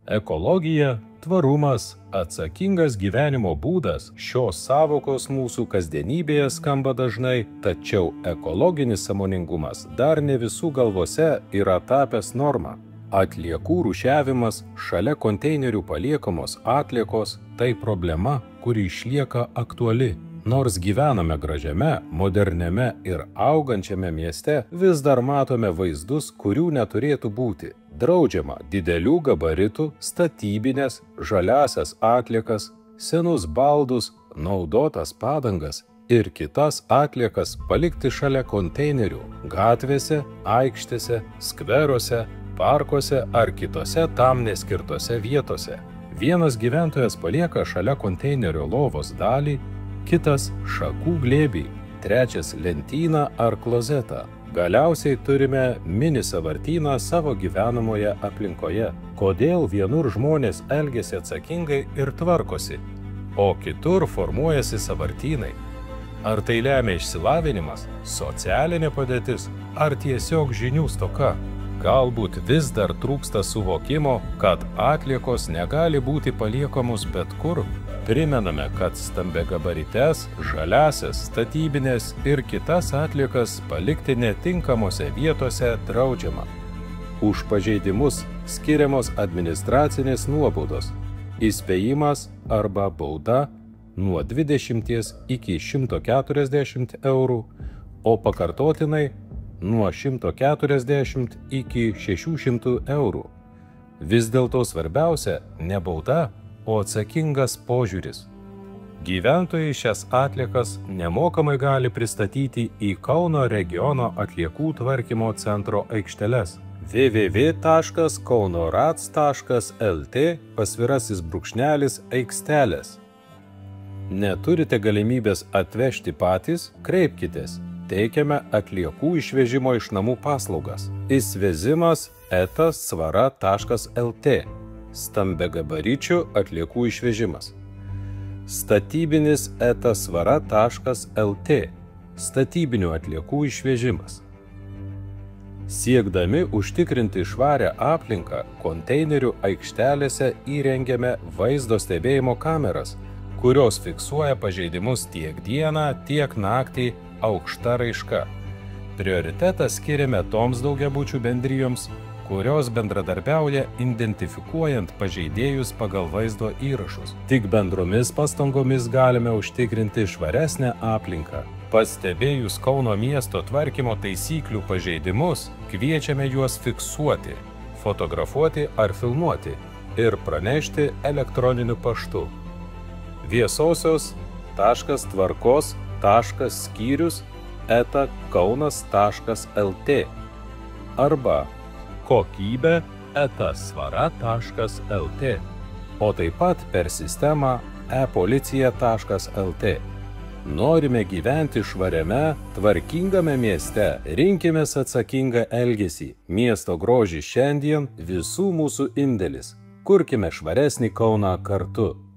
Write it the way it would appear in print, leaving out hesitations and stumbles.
Ekologija, tvarumas, atsakingas gyvenimo būdas – šios sąvokos mūsų kasdienybėje skamba dažnai, tačiau ekologinis sąmoningumas dar ne visų galvose yra tapęs norma. Atliekų rūšiavimas, šalia konteinerių paliekamos atliekos – tai problema, kuri išlieka aktuali. Nors gyvename gražiame, moderniame ir augančiame mieste, vis dar matome vaizdus, kurių neturėtų būti. Draudžiama didelių gabaritų, statybinės, žaliasias atliekas, senus baldus, naudotas padangas ir kitas atliekas palikti šalia konteinerių, gatvėse, aikštėse, skveruose, parkuose ar kitose tam neskirtose vietose. Vienas gyventojas palieka šalia konteinerio lovos dalį, kitas šakų glėbį, trečias lentyną ar klozetą. Galiausiai turime mini sąvartyną savo gyvenamoje aplinkoje. Kodėl vienur žmonės elgiasi atsakingai ir tvarkosi, o kitur formuojasi sąvartynai? Ar tai lemia išsilavinimas, socialinė padėtis ar tiesiog žinių stoka? Galbūt vis dar trūksta suvokimo, kad atliekos negali būti paliekamos bet kur. Primename, kad stambiagabarites, žaliasias, statybinės ir kitas atliekas palikti netinkamose vietose draudžiama. Už pažeidimus skiriamos administracinės nuobaudos, įspėjimas arba bauda nuo 20 iki 140 eurų, o pakartotinai nuo 140 iki 600 eurų. Vis dėlto svarbiausia ne bauda, o atsakingas požiūris. Gyventojai šias atliekas nemokamai gali pristatyti į Kauno regiono atliekų tvarkymo centro aikšteles www.kaunorats.lt/aikštelės. Neturite galimybės atvežti patys? Kreipkitės. Teikiame atliekų išvežimo iš namų paslaugas. Įsvezimas eta svara.lt. Stambiagabaričių atliekų išvežimas. Statybinis eta svara.lt. Statybinių atliekų išvežimas. Siekdami užtikrinti švarią aplinką, konteinerių aikštelėse įrengiame vaizdo stebėjimo kameras, kurios fiksuoja pažeidimus tiek dieną, tiek naktį aukšta raiška. Prioritetą skiriame toms daugiabučių bendrijoms, kurios bendradarbiauja identifikuojant pažeidėjus pagal vaizdo įrašus. Tik bendromis pastangomis galime užtikrinti švaresnę aplinką. Pastebėjus Kauno miesto tvarkymo taisyklių pažeidimus, kviečiame juos fiksuoti, fotografuoti ar filmuoti ir pranešti elektroniniu paštu viesosios.tvarkos.skyrius@kaunas.lt arba kokybė@svara.lt, o taip pat per sistemą e-policija.lt. Norime gyventi švariame, tvarkingame mieste, rinkimės atsakingą elgesį. Miesto grožis šiandien visų mūsų indėlis. Kurkime švaresnį Kauną kartu.